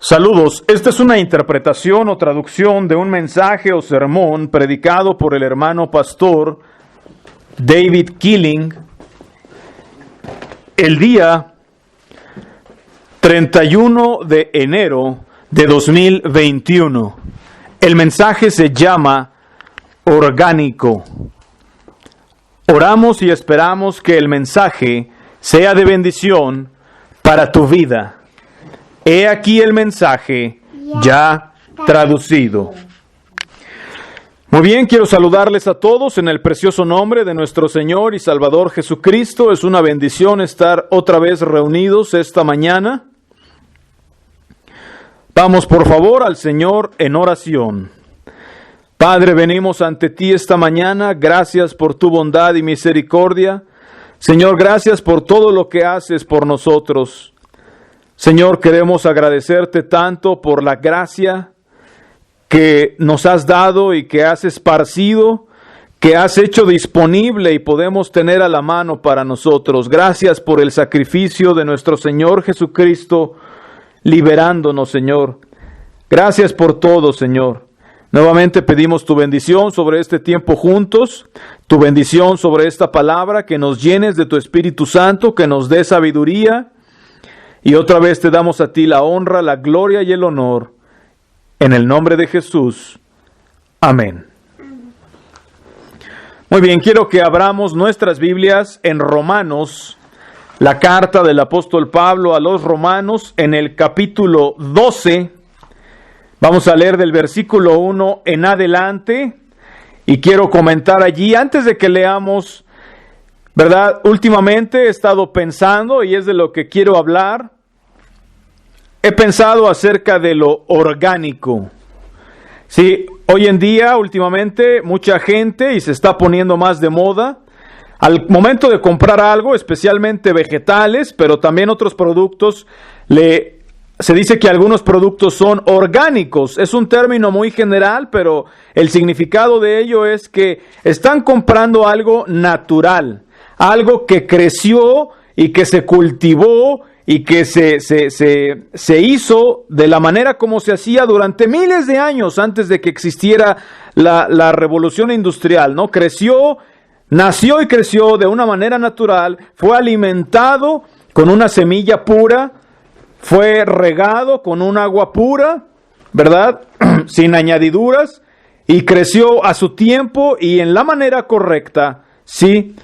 Saludos, esta es una interpretación o traducción de un mensaje o sermón predicado por el hermano pastor David Killing el día 31 de enero de 2021. El mensaje se llama Orgánico. Oramos y esperamos que el mensaje sea de bendición para tu vida. He aquí el mensaje ya traducido. Muy bien, quiero saludarles a todos en el precioso nombre de nuestro Señor y Salvador Jesucristo. Es una bendición estar otra vez reunidos esta mañana. Vamos por favor al Señor en oración. Padre, venimos ante ti esta mañana. Gracias por tu bondad y misericordia. Señor, gracias por todo lo que haces por nosotros. Señor, queremos agradecerte tanto por la gracia que nos has dado y que has esparcido, que has hecho disponible y podemos tener a la mano para nosotros. Gracias por el sacrificio de nuestro Señor Jesucristo, liberándonos, Señor. Gracias por todo, Señor. Nuevamente pedimos tu bendición sobre este tiempo juntos, tu bendición sobre esta palabra, que nos llenes de tu Espíritu Santo, que nos dé sabiduría. Y otra vez te damos a ti la honra, la gloria y el honor, en el nombre de Jesús. Amén. Muy bien, quiero que abramos nuestras Biblias en Romanos, la carta del apóstol Pablo a los Romanos, en el capítulo 12. Vamos a leer del versículo 1 en adelante, y quiero comentar allí, antes de que leamos, ¿verdad? Últimamente he estado pensando, y es de lo que quiero hablar. He pensado acerca de lo orgánico. Sí, hoy en día, últimamente, mucha gente, y se está poniendo más de moda, al momento de comprar algo, especialmente vegetales, pero también otros productos, se dice que algunos productos son orgánicos. Es un término muy general, pero el significado de ello es que están comprando algo natural, algo que creció y que se cultivó y que se hizo de la manera como se hacía durante miles de años antes de que existiera la revolución industrial, ¿no? Nació y creció de una manera natural, fue alimentado con una semilla pura, fue regado con un agua pura, ¿verdad? Sin añadiduras, y creció a su tiempo y en la manera correcta, ¿sí?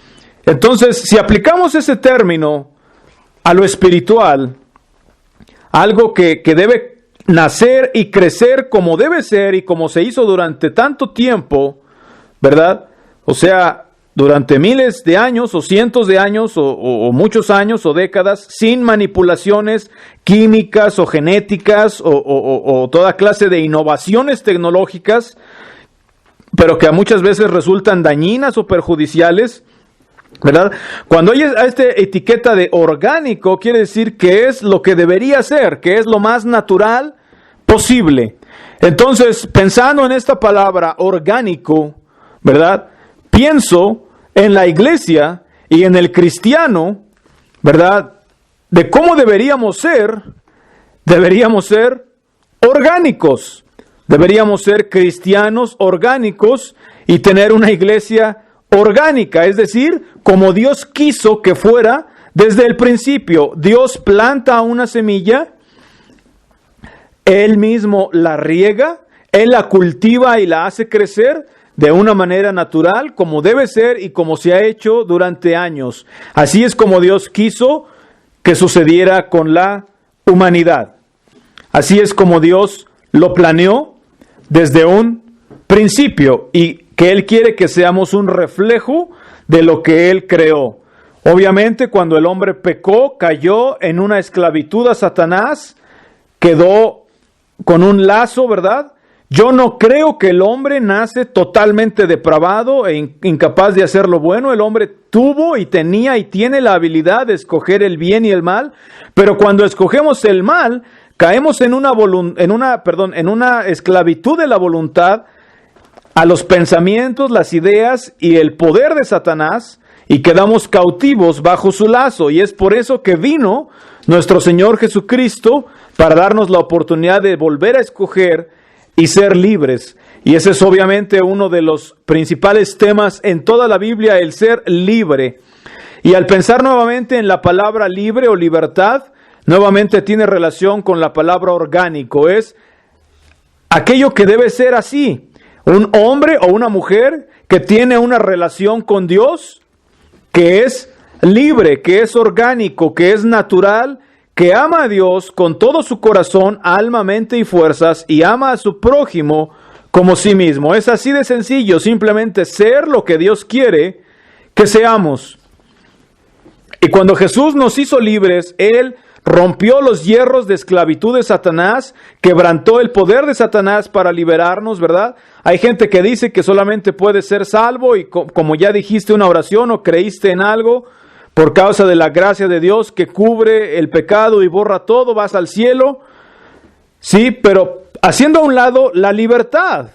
Entonces, si aplicamos ese término a lo espiritual, algo que debe nacer y crecer como debe ser y como se hizo durante tanto tiempo, ¿verdad? O sea, durante miles de años o cientos de años o muchos años o décadas, sin manipulaciones químicas o genéticas o toda clase de innovaciones tecnológicas, pero que muchas veces resultan dañinas o perjudiciales, ¿verdad? Cuando hay esta etiqueta de orgánico, quiere decir que es lo que debería ser, que es lo más natural posible. Entonces, pensando en esta palabra orgánico, ¿verdad? Pienso en la iglesia y en el cristiano, ¿verdad? De cómo deberíamos ser orgánicos. Deberíamos ser cristianos orgánicos y tener una iglesia orgánica, es decir, como Dios quiso que fuera desde el principio. Dios planta una semilla, Él mismo la riega, Él la cultiva y la hace crecer de una manera natural, como debe ser y como se ha hecho durante años. Así es como Dios quiso que sucediera con la humanidad. Así es como Dios lo planeó desde un principio y que Él quiere que seamos un reflejo de lo que Él creó. Obviamente, cuando el hombre pecó, cayó en una esclavitud a Satanás, quedó con un lazo, ¿verdad? Yo no creo que el hombre nace totalmente depravado e incapaz de hacer lo bueno. El hombre tuvo y tenía y tiene la habilidad de escoger el bien y el mal, pero cuando escogemos el mal, caemos en una esclavitud de la voluntad a los pensamientos, las ideas y el poder de Satanás, y quedamos cautivos bajo su lazo. Y es por eso que vino nuestro Señor Jesucristo para darnos la oportunidad de volver a escoger y ser libres. Y ese es obviamente uno de los principales temas en toda la Biblia, el ser libre. Y al pensar nuevamente en la palabra libre o libertad, nuevamente tiene relación con la palabra orgánico. Es aquello que debe ser así. Un hombre o una mujer que tiene una relación con Dios, que es libre, que es orgánico, que es natural, que ama a Dios con todo su corazón, alma, mente y fuerzas, y ama a su prójimo como sí mismo. Es así de sencillo, simplemente ser lo que Dios quiere que seamos. Y cuando Jesús nos hizo libres, Él rompió los hierros de esclavitud de Satanás, quebrantó el poder de Satanás para liberarnos, ¿verdad? Hay gente que dice que solamente puede ser salvo y como ya dijiste una oración o creíste en algo, por causa de la gracia de Dios que cubre el pecado y borra todo, vas al cielo. Sí, pero haciendo a un lado la libertad.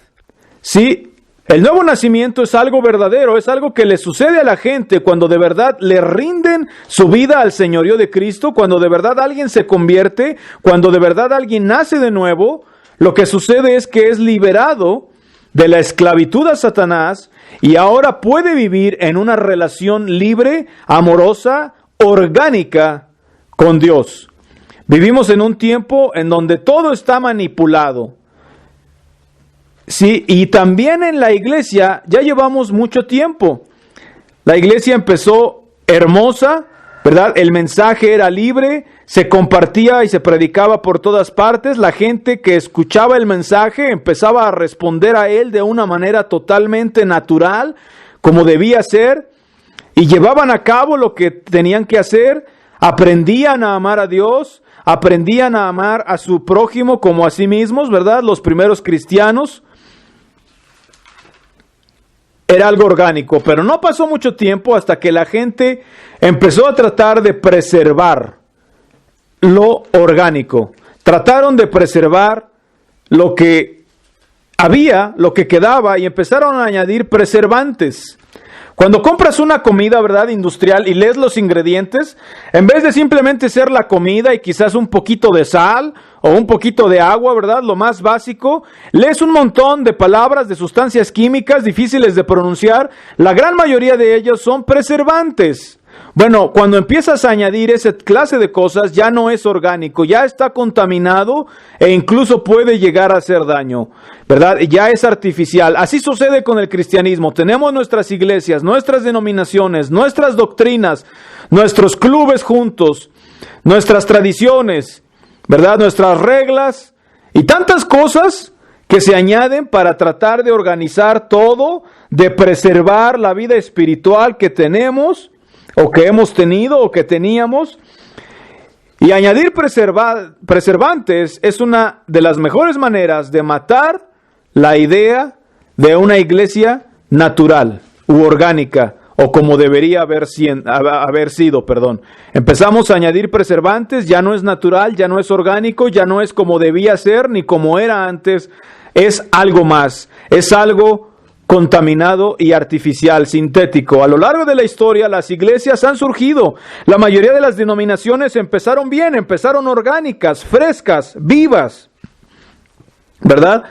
Sí, el nuevo nacimiento es algo verdadero, es algo que le sucede a la gente cuando de verdad le rinden su vida al señorío de Cristo, cuando de verdad alguien se convierte, cuando de verdad alguien nace de nuevo. Lo que sucede es que es liberado de la esclavitud a Satanás y ahora puede vivir en una relación libre, amorosa, orgánica con Dios. Vivimos en un tiempo en donde todo está manipulado. Sí, y también en la iglesia ya llevamos mucho tiempo. La iglesia empezó hermosa, ¿verdad? El mensaje era libre, se compartía y se predicaba por todas partes. La gente que escuchaba el mensaje empezaba a responder a él de una manera totalmente natural, como debía ser, y llevaban a cabo lo que tenían que hacer, aprendían a amar a Dios, aprendían a amar a su prójimo como a sí mismos, ¿verdad? Los primeros cristianos. Era algo orgánico, pero no pasó mucho tiempo hasta que la gente empezó a tratar de preservar lo orgánico. Trataron de preservar lo que había, lo que quedaba, y empezaron a añadir preservantes. Cuando compras una comida, ¿verdad?, industrial y lees los ingredientes, en vez de simplemente ser la comida y quizás un poquito de sal o un poquito de agua, ¿verdad?, lo más básico, lees un montón de palabras, de sustancias químicas difíciles de pronunciar. La gran mayoría de ellos son preservantes. Bueno, cuando empiezas a añadir esa clase de cosas, ya no es orgánico, ya está contaminado e incluso puede llegar a hacer daño, ¿verdad? Ya es artificial. Así sucede con el cristianismo. Tenemos nuestras iglesias, nuestras denominaciones, nuestras doctrinas, nuestros clubes juntos, nuestras tradiciones, ¿verdad? Nuestras reglas y tantas cosas que se añaden para tratar de organizar todo, de preservar la vida espiritual que tenemos, o que hemos tenido, o que teníamos. Y añadir preservantes es una de las mejores maneras de matar la idea de una iglesia natural u orgánica, o como debería haber sido. Empezamos a añadir preservantes, ya no es natural, ya no es orgánico, ya no es como debía ser, ni como era antes. Es algo más, es algo contaminado y artificial, sintético. A lo largo de la historia, las iglesias han surgido. La mayoría de las denominaciones empezaron bien, empezaron orgánicas, frescas, vivas, ¿verdad?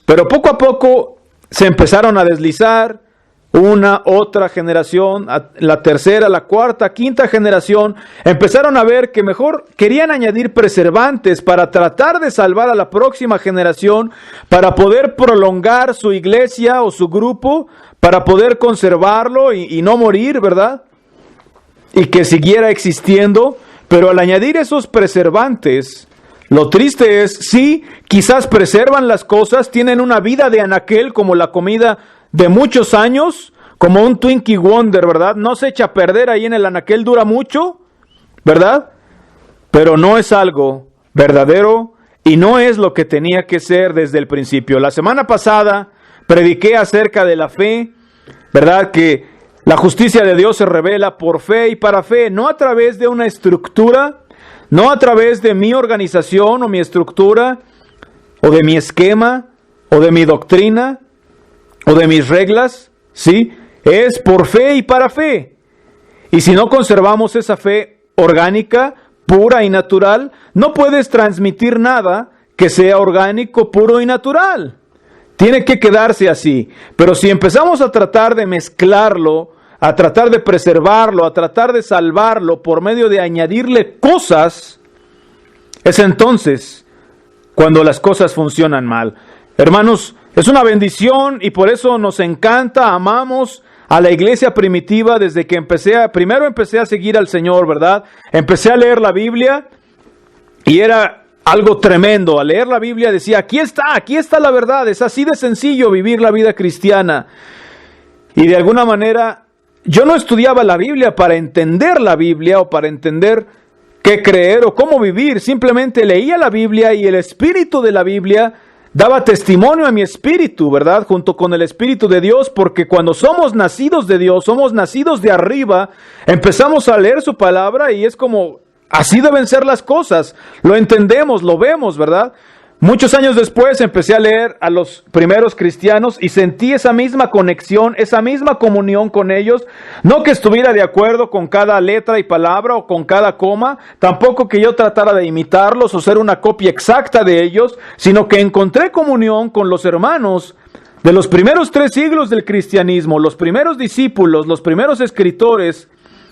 Pero poco a poco se empezaron a deslizar. Una, otra generación, la tercera, la cuarta, quinta generación, empezaron a ver que mejor querían añadir preservantes para tratar de salvar a la próxima generación, para poder prolongar su iglesia o su grupo, para poder conservarlo y no morir, ¿verdad? Y que siguiera existiendo. Pero al añadir esos preservantes, lo triste es, sí, quizás preservan las cosas, tienen una vida de anaquel como la comida de muchos años, como un Twinkie Wonder, ¿verdad? No se echa a perder ahí en el anaquel, dura mucho, ¿verdad? Pero no es algo verdadero y no es lo que tenía que ser desde el principio. La semana pasada prediqué acerca de la fe, ¿verdad? Que la justicia de Dios se revela por fe y para fe, no a través de una estructura, no a través de mi organización o mi estructura, o de mi esquema, o de mi doctrina, o de mis reglas, ¿sí? Es por fe y para fe. Y si no conservamos esa fe orgánica, pura y natural, no puedes transmitir nada que sea orgánico, puro y natural. Tiene que quedarse así. Pero si empezamos a tratar de mezclarlo, a tratar de preservarlo, a tratar de salvarlo por medio de añadirle cosas, es entonces cuando las cosas funcionan mal. Hermanos, es una bendición y por eso nos encanta, amamos a la iglesia primitiva desde que primero empecé a seguir al Señor, ¿verdad? Empecé a leer la Biblia y era algo tremendo. Al leer la Biblia decía, aquí está la verdad. Es así de sencillo vivir la vida cristiana. Y de alguna manera, yo no estudiaba la Biblia para entender la Biblia o para entender qué creer o cómo vivir. Simplemente leía la Biblia y el espíritu de la Biblia daba testimonio a mi espíritu, ¿verdad? Junto con el Espíritu de Dios, porque cuando somos nacidos de Dios, somos nacidos de arriba, empezamos a leer su palabra y es como, así deben ser las cosas. Lo entendemos, lo vemos, ¿verdad? Muchos años después empecé a leer a los primeros cristianos y sentí esa misma conexión, esa misma comunión con ellos. No que estuviera de acuerdo con cada letra y palabra o con cada coma, tampoco que yo tratara de imitarlos o ser una copia exacta de ellos, sino que encontré comunión con los hermanos de los primeros 3 siglos del cristianismo, los primeros discípulos, los primeros escritores,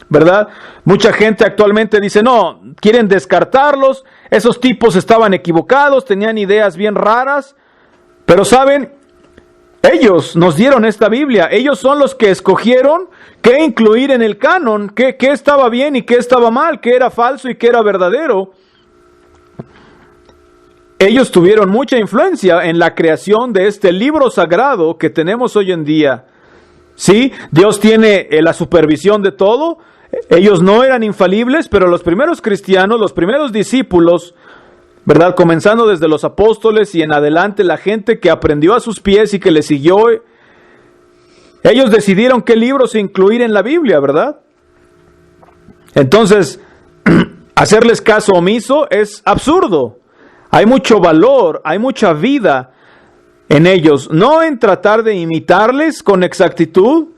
¿verdad? Mucha gente actualmente dice, no, quieren descartarlos, esos tipos estaban equivocados, tenían ideas bien raras, pero saben, ellos nos dieron esta Biblia, ellos son los que escogieron qué incluir en el canon, qué estaba bien y qué estaba mal, qué era falso y qué era verdadero. Ellos tuvieron mucha influencia en la creación de este libro sagrado que tenemos hoy en día. Sí, Dios tiene la supervisión de todo. Ellos no eran infalibles, pero los primeros cristianos, los primeros discípulos, ¿verdad? Comenzando desde los apóstoles y en adelante, la gente que aprendió a sus pies y que le siguió, ellos decidieron qué libros incluir en la Biblia, ¿verdad? Entonces, hacerles caso omiso es absurdo. Hay mucho valor, hay mucha vida en ellos, no en tratar de imitarles con exactitud,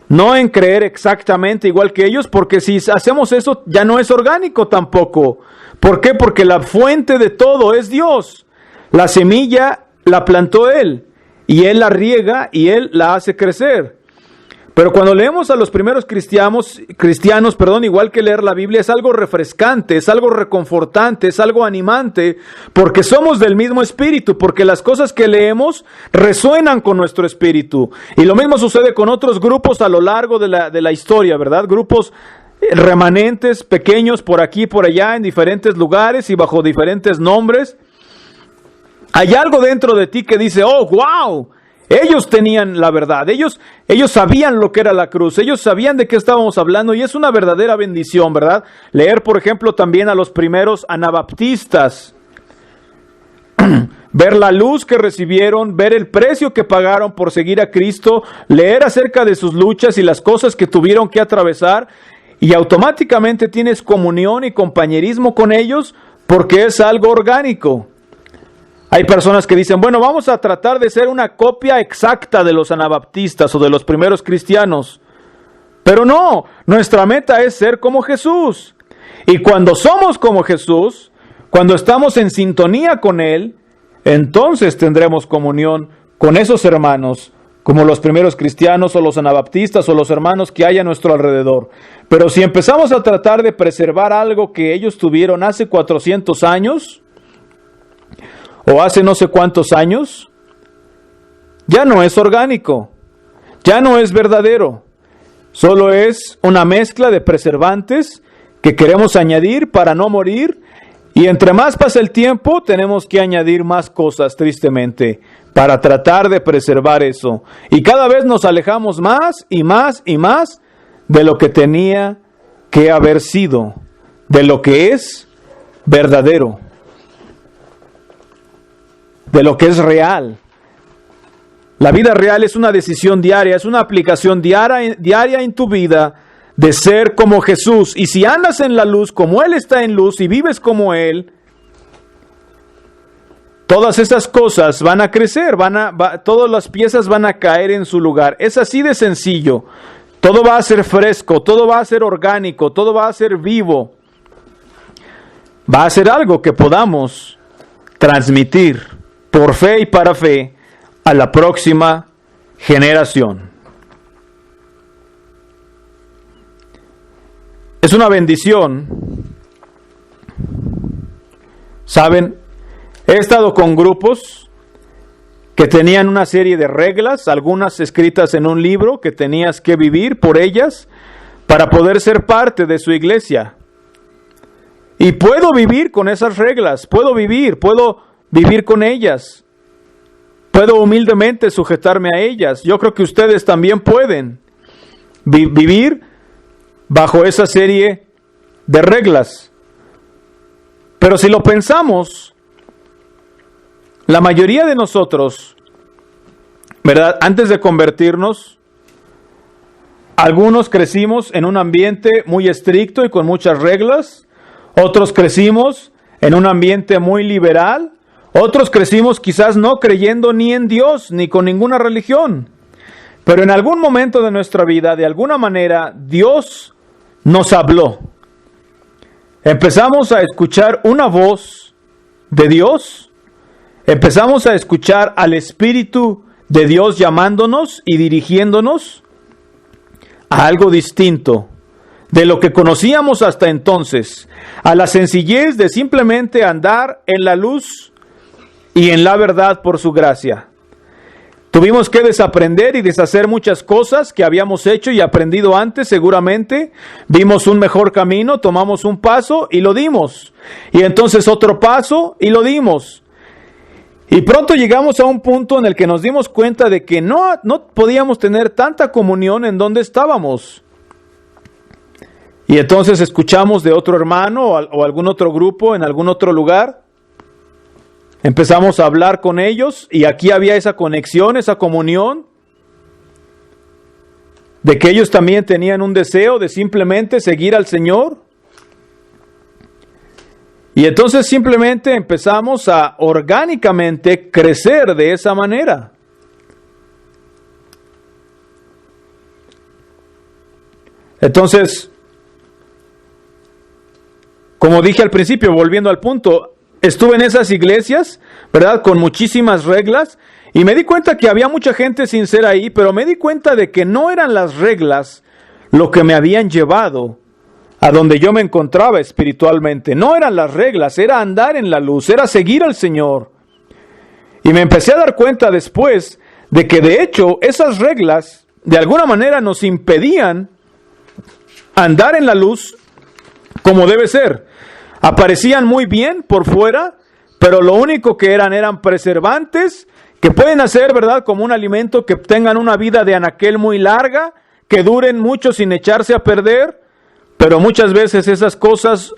no en creer exactamente igual que ellos, porque si hacemos eso ya no es orgánico tampoco. ¿Por qué? Porque la fuente de todo es Dios. La semilla la plantó Él y Él la riega y Él la hace crecer. Pero cuando leemos a los primeros cristianos, igual que leer la Biblia, es algo refrescante, es algo reconfortante, es algo animante, porque somos del mismo espíritu, porque las cosas que leemos resuenan con nuestro espíritu. Y lo mismo sucede con otros grupos a lo largo de la historia, ¿verdad? Grupos remanentes, pequeños, por aquí y por allá, en diferentes lugares y bajo diferentes nombres. Hay algo dentro de ti que dice, oh, wow, ellos tenían la verdad, ellos sabían lo que era la cruz, ellos sabían de qué estábamos hablando y es una verdadera bendición, ¿verdad? Leer, por ejemplo, también a los primeros anabaptistas, ver la luz que recibieron, ver el precio que pagaron por seguir a Cristo, leer acerca de sus luchas y las cosas que tuvieron que atravesar y automáticamente tienes comunión y compañerismo con ellos porque es algo orgánico. Hay personas que dicen, bueno, vamos a tratar de ser una copia exacta de los anabaptistas o de los primeros cristianos. Pero no, nuestra meta es ser como Jesús. Y cuando somos como Jesús, cuando estamos en sintonía con Él, entonces tendremos comunión con esos hermanos, como los primeros cristianos o los anabaptistas o los hermanos que hay a nuestro alrededor. Pero si empezamos a tratar de preservar algo que ellos tuvieron hace 400 años, o hace no sé cuántos años, ya no es orgánico, ya no es verdadero, solo es una mezcla de preservantes que queremos añadir para no morir, y entre más pasa el tiempo, tenemos que añadir más cosas, tristemente, para tratar de preservar eso, y cada vez nos alejamos más y más y más de lo que tenía que haber sido, de lo que es verdadero, de lo que es real. La vida real es una decisión diaria, es una aplicación diaria en tu vida de ser como Jesús. Y si andas en la luz como Él está en luz y vives como Él, todas esas cosas van a crecer, todas las piezas van a caer en su lugar. Es así de sencillo. todo va a ser fresco, todo va a ser orgánico, todo va a ser vivo. Va a ser algo que podamos transmitir por fe y para fe a la próxima generación. Es una bendición. ¿Saben? He estado con grupos que tenían una serie de reglas, algunas escritas en un libro que tenías que vivir por ellas para poder ser parte de su iglesia. Y puedo vivir con esas reglas, puedo vivir con ellas. Puedo humildemente sujetarme a ellas. Yo creo que ustedes también pueden vivir bajo esa serie de reglas. Pero si lo pensamos, la mayoría de nosotros, ¿verdad? Antes de convertirnos, algunos crecimos en un ambiente muy estricto y con muchas reglas. Otros crecimos en un ambiente muy liberal. Otros crecimos quizás no creyendo ni en Dios ni con ninguna religión. Pero en algún momento de nuestra vida, de alguna manera, Dios nos habló. Empezamos a escuchar una voz de Dios. Empezamos a escuchar al Espíritu de Dios llamándonos y dirigiéndonos a algo distinto de lo que conocíamos hasta entonces, a la sencillez de simplemente andar en la luz y en la verdad por su gracia. Tuvimos que desaprender y deshacer muchas cosas que habíamos hecho y aprendido antes seguramente. Vimos un mejor camino, tomamos un paso y lo dimos. Y entonces otro paso y lo dimos. Y pronto llegamos a un punto en el que nos dimos cuenta de que no podíamos tener tanta comunión en donde estábamos. Y entonces escuchamos de otro hermano o algún otro grupo en algún otro lugar. Empezamos a hablar con ellos y aquí había esa conexión, esa comunión, de que ellos también tenían un deseo de simplemente seguir al Señor. Y entonces simplemente empezamos a orgánicamente crecer de esa manera. Entonces, como dije al principio, volviendo al punto, estuve en esas iglesias, ¿verdad? Con muchísimas reglas y me di cuenta que había mucha gente sincera ahí, pero me di cuenta de que no eran las reglas lo que me habían llevado a donde yo me encontraba espiritualmente. No eran las reglas, era andar en la luz, era seguir al Señor. Y me empecé a dar cuenta después de que de hecho esas reglas de alguna manera nos impedían andar en la luz como debe ser. Aparecían muy bien por fuera, pero lo único que eran preservantes, que pueden hacer, ¿verdad?, como un alimento, que tengan una vida de anaquel muy larga, que duren mucho sin echarse a perder, pero muchas veces esas cosas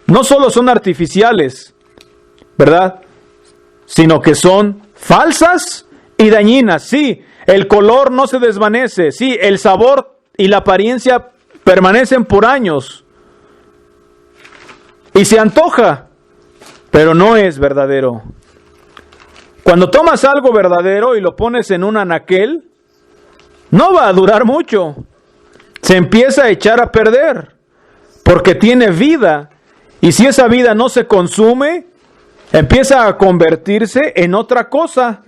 no solo son artificiales, ¿verdad?, sino que son falsas y dañinas. Sí, el color no se desvanece, sí, el sabor y la apariencia permanecen por años, y se antoja, pero no es verdadero. Cuando tomas algo verdadero y lo pones en un anaquel, no va a durar mucho. Se empieza a echar a perder, porque tiene vida. Y si esa vida no se consume, empieza a convertirse en otra cosa.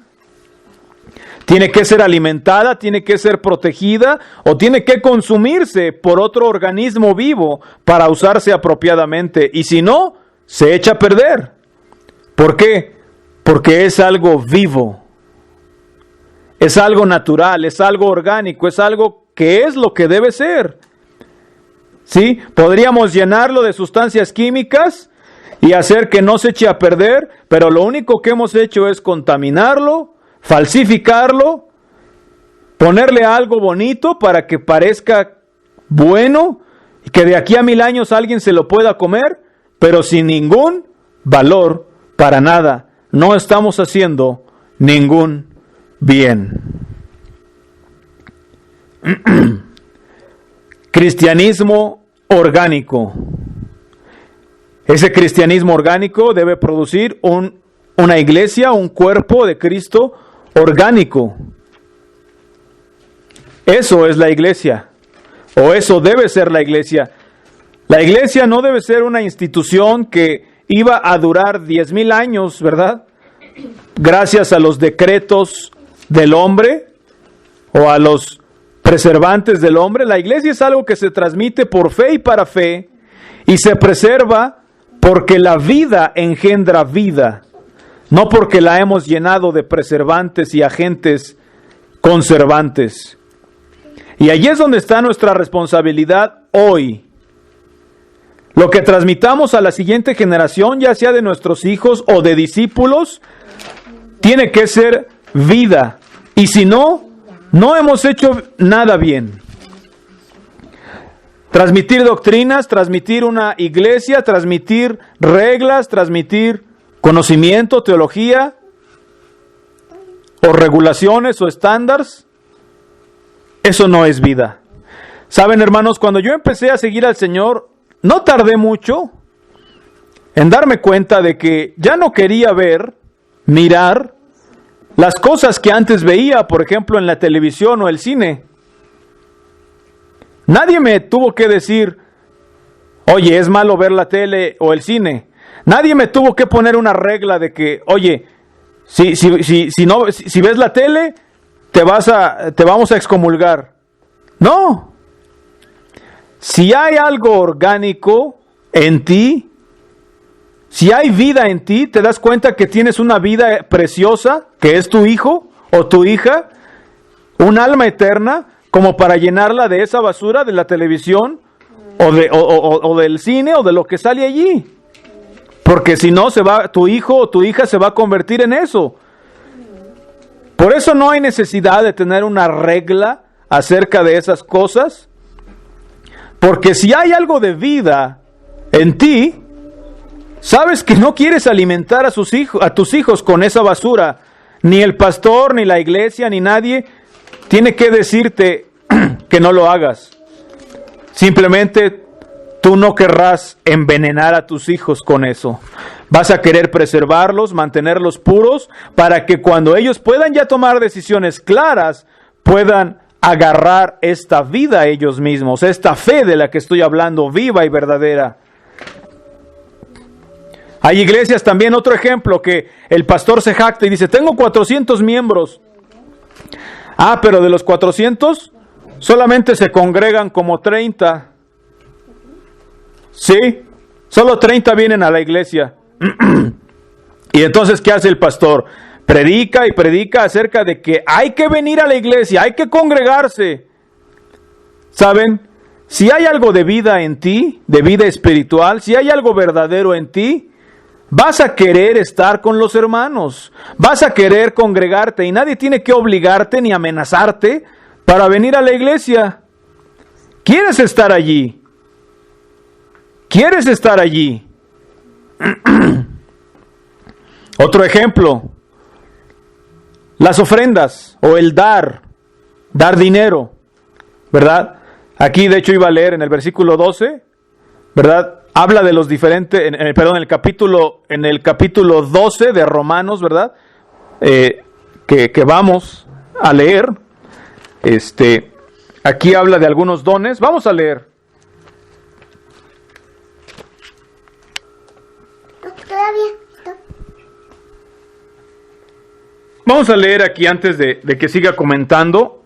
Tiene que ser alimentada, tiene que ser protegida o tiene que consumirse por otro organismo vivo para usarse apropiadamente. Y si no, se echa a perder. ¿Por qué? Porque es algo vivo. Es algo natural, es algo orgánico, es algo que es lo que debe ser. ¿Sí? Podríamos llenarlo de sustancias químicas y hacer que no se eche a perder, pero lo único que hemos hecho es contaminarlo, falsificarlo, ponerle algo bonito para que parezca bueno y que de aquí a 1000 años alguien se lo pueda comer, pero sin ningún valor para nada. No estamos haciendo ningún bien. Cristianismo orgánico. Ese cristianismo orgánico debe producir una iglesia, un cuerpo de Cristo orgánico. Eso es la iglesia. O eso debe ser la iglesia. La iglesia no debe ser una institución que iba a durar 10,000 años, ¿verdad? Gracias a los decretos del hombre o a los preservantes del hombre. La iglesia es algo que se transmite por fe y para fe y se preserva porque la vida engendra vida, no porque la hemos llenado de preservantes y agentes conservantes. Y allí es donde está nuestra responsabilidad hoy. Lo que transmitamos a la siguiente generación, ya sea de nuestros hijos o de discípulos, tiene que ser vida. Y si no, no hemos hecho nada bien. Transmitir doctrinas, transmitir una iglesia, transmitir reglas, transmitir conocimiento, teología, o regulaciones o estándares, eso no es vida. Saben, hermanos, cuando yo empecé a seguir al Señor, no tardé mucho en darme cuenta de que ya no quería mirar las cosas que antes veía, por ejemplo, en la televisión o el cine. Nadie me tuvo que decir, oye, es malo ver la tele o el cine. Nadie me tuvo que poner una regla de que, oye, si ves la tele, te vamos a excomulgar. No. Si hay algo orgánico en ti, si hay vida en ti, te das cuenta que tienes una vida preciosa, que es tu hijo o tu hija, un alma eterna, como para llenarla de esa basura de la televisión o del cine o de lo que sale allí. Porque si no, tu hijo o tu hija se va a convertir en eso. Por eso no hay necesidad de tener una regla acerca de esas cosas. Porque si hay algo de vida en ti, sabes que no quieres alimentar a tus hijos con esa basura. Ni el pastor, ni la iglesia, ni nadie tiene que decirte que no lo hagas. Simplemente tú no querrás envenenar a tus hijos con eso. Vas a querer preservarlos, mantenerlos puros, para que cuando ellos puedan ya tomar decisiones claras, puedan agarrar esta vida ellos mismos, esta fe de la que estoy hablando, viva y verdadera. Hay iglesias también, otro ejemplo, que el pastor se jacta y dice, tengo 400 miembros. Ah, pero de los 400, solamente se congregan como 30. Sí, solo 30 vienen a la iglesia. Y entonces, ¿qué hace el pastor? Predica y predica acerca de que hay que venir a la iglesia, hay que congregarse. ¿Saben? Si hay algo de vida en ti, de vida espiritual, si hay algo verdadero en ti, vas a querer estar con los hermanos, vas a querer congregarte y nadie tiene que obligarte ni amenazarte para venir a la iglesia. ¿Quieres estar allí? ¿Quieres estar allí? Otro ejemplo, las ofrendas o el dar dinero, ¿verdad? Aquí de hecho iba a leer en el versículo 12, ¿verdad? Habla de los diferentes, en el capítulo 12 de Romanos, ¿verdad? Que vamos a leer. Aquí habla de algunos dones. Vamos a leer. Vamos a leer aquí antes de que siga comentando.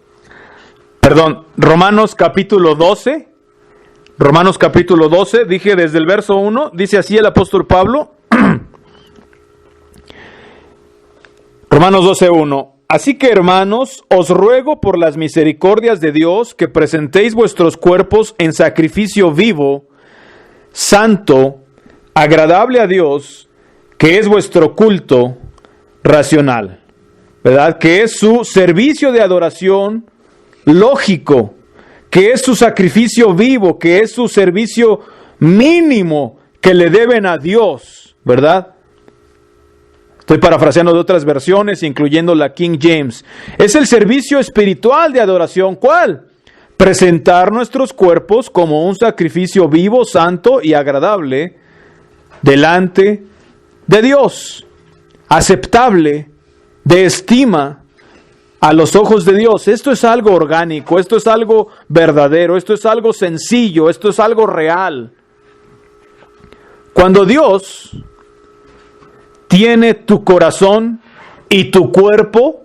Romanos capítulo 12. Romanos capítulo 12, dije desde el verso 1, dice así el apóstol Pablo. Romanos 12:1. Así que, hermanos, os ruego por las misericordias de Dios que presentéis vuestros cuerpos en sacrificio vivo, santo, agradable a Dios, que es vuestro culto racional, ¿verdad? Que es su servicio de adoración lógico, que es su sacrificio vivo, que es su servicio mínimo que le deben a Dios, ¿verdad? Estoy parafraseando de otras versiones, incluyendo la King James. Es el servicio espiritual de adoración. ¿Cuál? Presentar nuestros cuerpos como un sacrificio vivo, santo y agradable delante de Dios, aceptable, de estima a los ojos de Dios. Esto es algo orgánico, esto es algo verdadero, esto es algo sencillo, esto es algo real. Cuando Dios tiene tu corazón y tu cuerpo,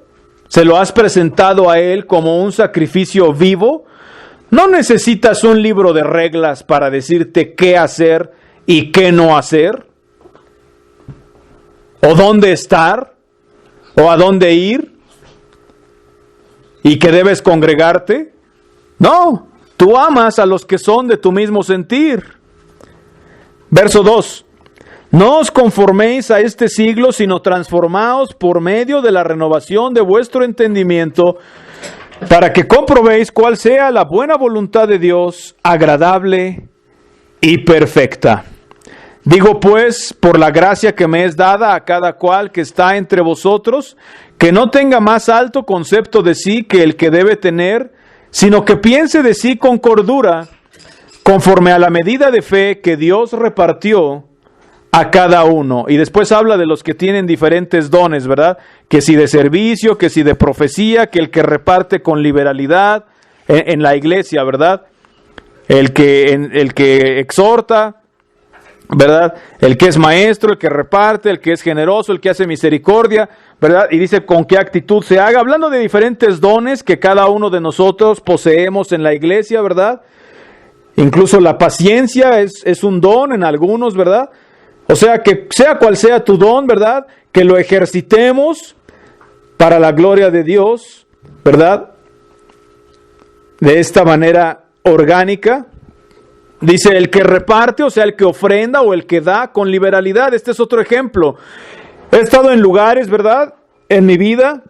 se lo has presentado a Él como un sacrificio vivo, no necesitas un libro de reglas para decirte qué hacer y qué no hacer, o dónde estar, o a dónde ir, y que debes congregarte. No, tú amas a los que son de tu mismo sentir. Verso 2. No os conforméis a este siglo, sino transformaos por medio de la renovación de vuestro entendimiento, para que comprobéis cuál sea la buena voluntad de Dios, agradable y perfecta. Digo pues, por la gracia que me es dada a cada cual que está entre vosotros, que no tenga más alto concepto de sí que el que debe tener, sino que piense de sí con cordura, conforme a la medida de fe que Dios repartió a cada uno. Y después habla de los que tienen diferentes dones, ¿verdad? Que si de servicio, que si de profecía, que el que reparte con liberalidad en la iglesia, ¿verdad? El que exhorta, ¿verdad? El que es maestro, el que reparte, el que es generoso, el que hace misericordia, ¿verdad? Y dice con qué actitud se haga, hablando de diferentes dones que cada uno de nosotros poseemos en la iglesia, ¿verdad? Incluso la paciencia es un don en algunos, ¿verdad? O sea, que sea cual sea tu don, ¿verdad? Que lo ejercitemos para la gloria de Dios, ¿verdad? De esta manera orgánica. Dice el que reparte, o sea, el que ofrenda o el que da con liberalidad. Este es otro ejemplo. He estado en lugares, ¿verdad? En mi vida,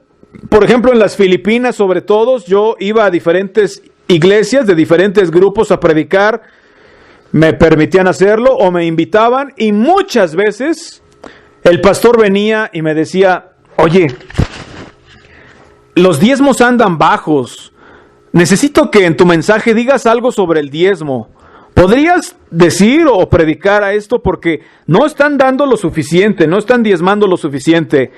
por ejemplo, en las Filipinas, sobre todo, yo iba a diferentes iglesias de diferentes grupos a predicar. Me permitían hacerlo o me invitaban, y muchas veces el pastor venía y me decía: oye, los diezmos andan bajos, necesito que en tu mensaje digas algo sobre el diezmo. ¿Podrías decir o predicar a esto? Porque no están dando lo suficiente, no están diezmando lo suficiente.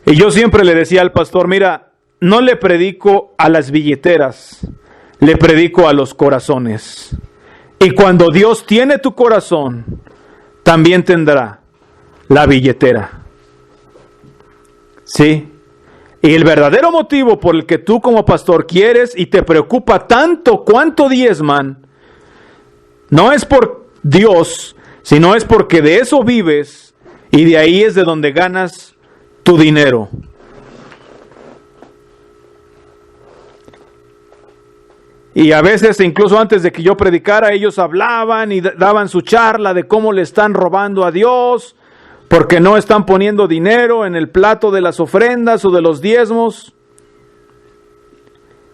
Y yo siempre le decía al pastor: mira, no le predico a las billeteras, le predico a los corazones. Y cuando Dios tiene tu corazón, también tendrá la billetera. ¿Sí? Y el verdadero motivo por el que tú como pastor quieres y te preocupa tanto cuánto diezman, no es por Dios, sino es porque de eso vives y de ahí es de donde ganas tu dinero. Y a veces, incluso antes de que yo predicara, ellos hablaban y daban su charla de cómo le están robando a Dios, porque no están poniendo dinero en el plato de las ofrendas o de los diezmos.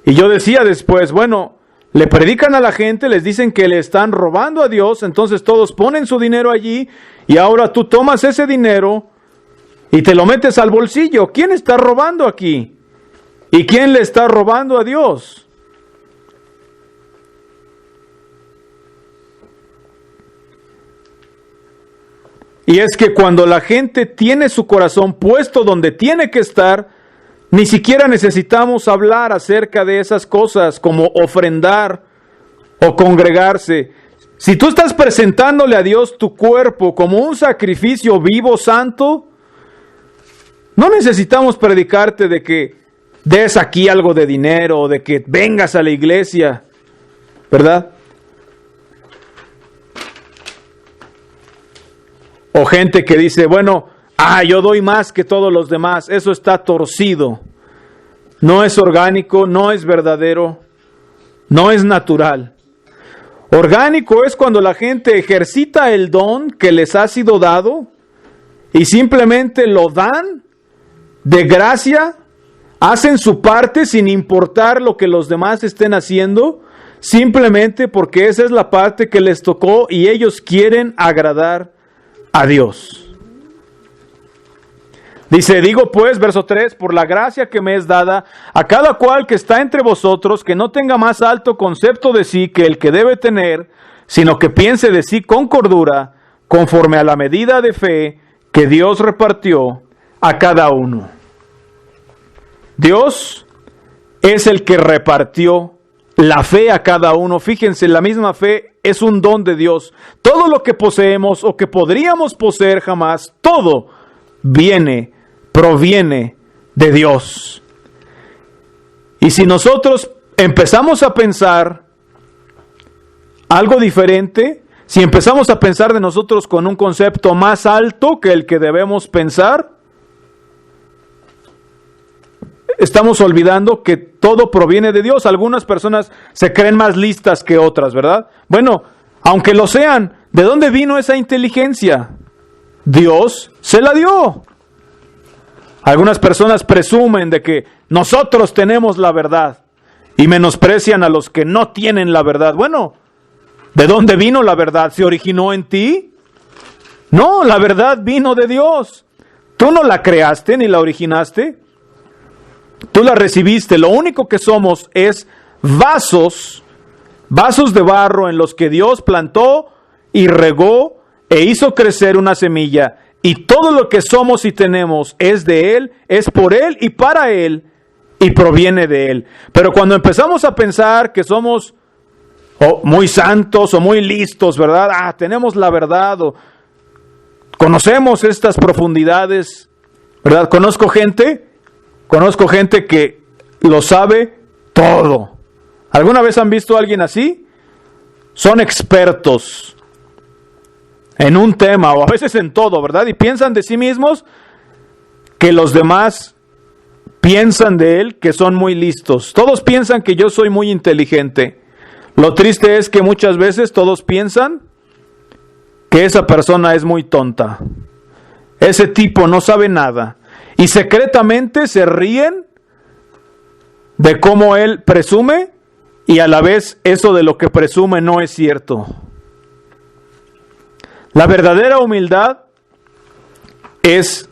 Y yo decía después, bueno, le predican a la gente, les dicen que le están robando a Dios, entonces todos ponen su dinero allí, y ahora tú tomas ese dinero y te lo metes al bolsillo. ¿Quién está robando aquí? ¿Y quién le está robando a Dios? Y es que cuando la gente tiene su corazón puesto donde tiene que estar, ni siquiera necesitamos hablar acerca de esas cosas como ofrendar o congregarse. Si tú estás presentándole a Dios tu cuerpo como un sacrificio vivo, santo, no necesitamos predicarte de que des aquí algo de dinero o de que vengas a la iglesia, ¿verdad? O gente que dice, bueno, yo doy más que todos los demás. Eso está torcido. No es orgánico, no es verdadero, no es natural. Orgánico es cuando la gente ejercita el don que les ha sido dado y simplemente lo dan de gracia, hacen su parte sin importar lo que los demás estén haciendo, simplemente porque esa es la parte que les tocó y ellos quieren agradar a Dios. Dice, digo pues, verso 3, por la gracia que me es dada a cada cual que está entre vosotros, que no tenga más alto concepto de sí que el que debe tener, sino que piense de sí con cordura, conforme a la medida de fe que Dios repartió a cada uno. Dios es el que repartió la fe a cada uno. Fíjense, la misma fe es un don de Dios. Todo lo que poseemos o que podríamos poseer jamás, todo proviene de Dios. Y si nosotros empezamos a pensar algo diferente, si empezamos a pensar de nosotros con un concepto más alto que el que debemos pensar, estamos olvidando que todo proviene de Dios. Algunas personas se creen más listas que otras, ¿verdad? Bueno, aunque lo sean, ¿de dónde vino esa inteligencia? Dios se la dio. Algunas personas presumen de que nosotros tenemos la verdad y menosprecian a los que no tienen la verdad. Bueno, ¿de dónde vino la verdad? ¿Se originó en ti? No, la verdad vino de Dios. Tú no la creaste ni la originaste. Tú la recibiste. Lo único que somos es vasos de barro en los que Dios plantó y regó e hizo crecer una semilla. Y todo lo que somos y tenemos es de Él, es por Él y para Él y proviene de Él. Pero cuando empezamos a pensar que somos muy santos o muy listos, ¿verdad? Tenemos la verdad o conocemos estas profundidades, ¿verdad? Conozco gente que lo sabe todo. ¿Alguna vez han visto a alguien así? Son expertos en un tema o a veces en todo, ¿verdad? Y piensan de sí mismos que los demás piensan de él que son muy listos. Todos piensan que yo soy muy inteligente. Lo triste es que muchas veces todos piensan que esa persona es muy tonta. Ese tipo no sabe nada. Y secretamente se ríen de cómo él presume y a la vez eso de lo que presume no es cierto. La verdadera humildad es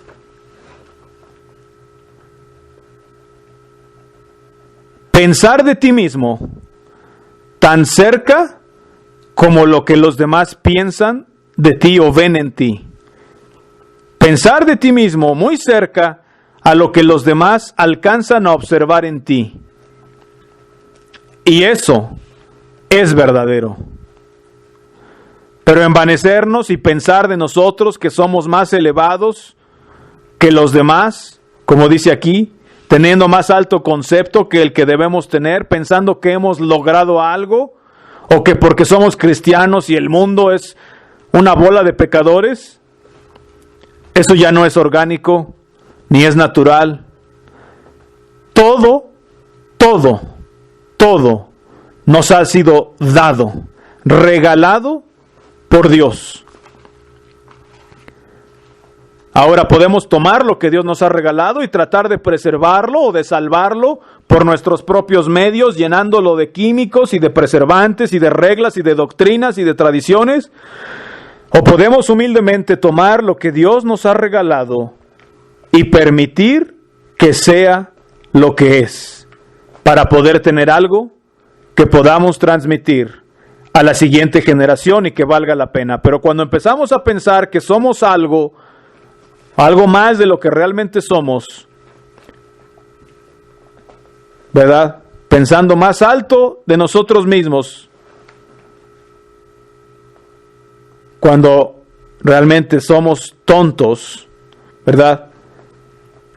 pensar de ti mismo tan cerca como lo que los demás piensan de ti o ven en ti. Pensar de ti mismo muy cerca a lo que los demás alcanzan a observar en ti. Y eso es verdadero. Pero envanecernos y pensar de nosotros que somos más elevados que los demás, como dice aquí, teniendo más alto concepto que el que debemos tener, pensando que hemos logrado algo, o que porque somos cristianos y el mundo es una bola de pecadores, eso ya no es orgánico, ni es natural. Todo nos ha sido dado, regalado por Dios. Ahora podemos tomar lo que Dios nos ha regalado y tratar de preservarlo o de salvarlo por nuestros propios medios, llenándolo de químicos y de preservantes y de reglas y de doctrinas y de tradiciones. O podemos humildemente tomar lo que Dios nos ha regalado y permitir que sea lo que es, para poder tener algo que podamos transmitir a la siguiente generación y que valga la pena. Pero cuando empezamos a pensar que somos algo más de lo que realmente somos, ¿verdad? Pensando más alto de nosotros mismos, cuando realmente somos tontos, ¿verdad?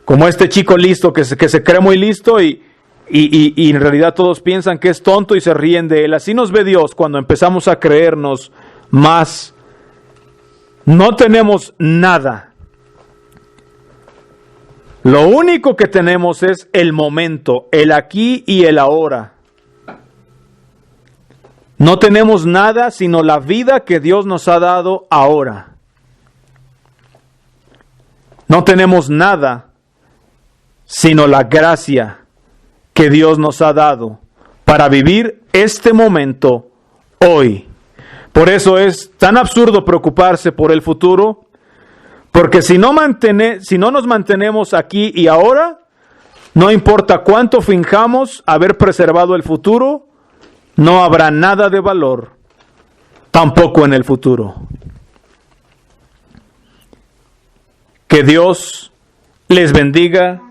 Como este chico listo que se cree muy listo y en realidad todos piensan que es tonto y se ríen de él. Así nos ve Dios cuando empezamos a creernos más. No tenemos nada. Lo único que tenemos es el momento, el aquí y el ahora. No tenemos nada sino la vida que Dios nos ha dado ahora. No tenemos nada sino la gracia que Dios nos ha dado para vivir este momento hoy. Por eso es tan absurdo preocuparse por el futuro, porque si no nos mantenemos aquí y ahora, no importa cuánto finjamos haber preservado el futuro, no habrá nada de valor, tampoco en el futuro. Que Dios les bendiga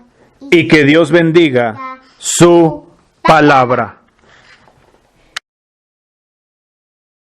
y que Dios bendiga su palabra.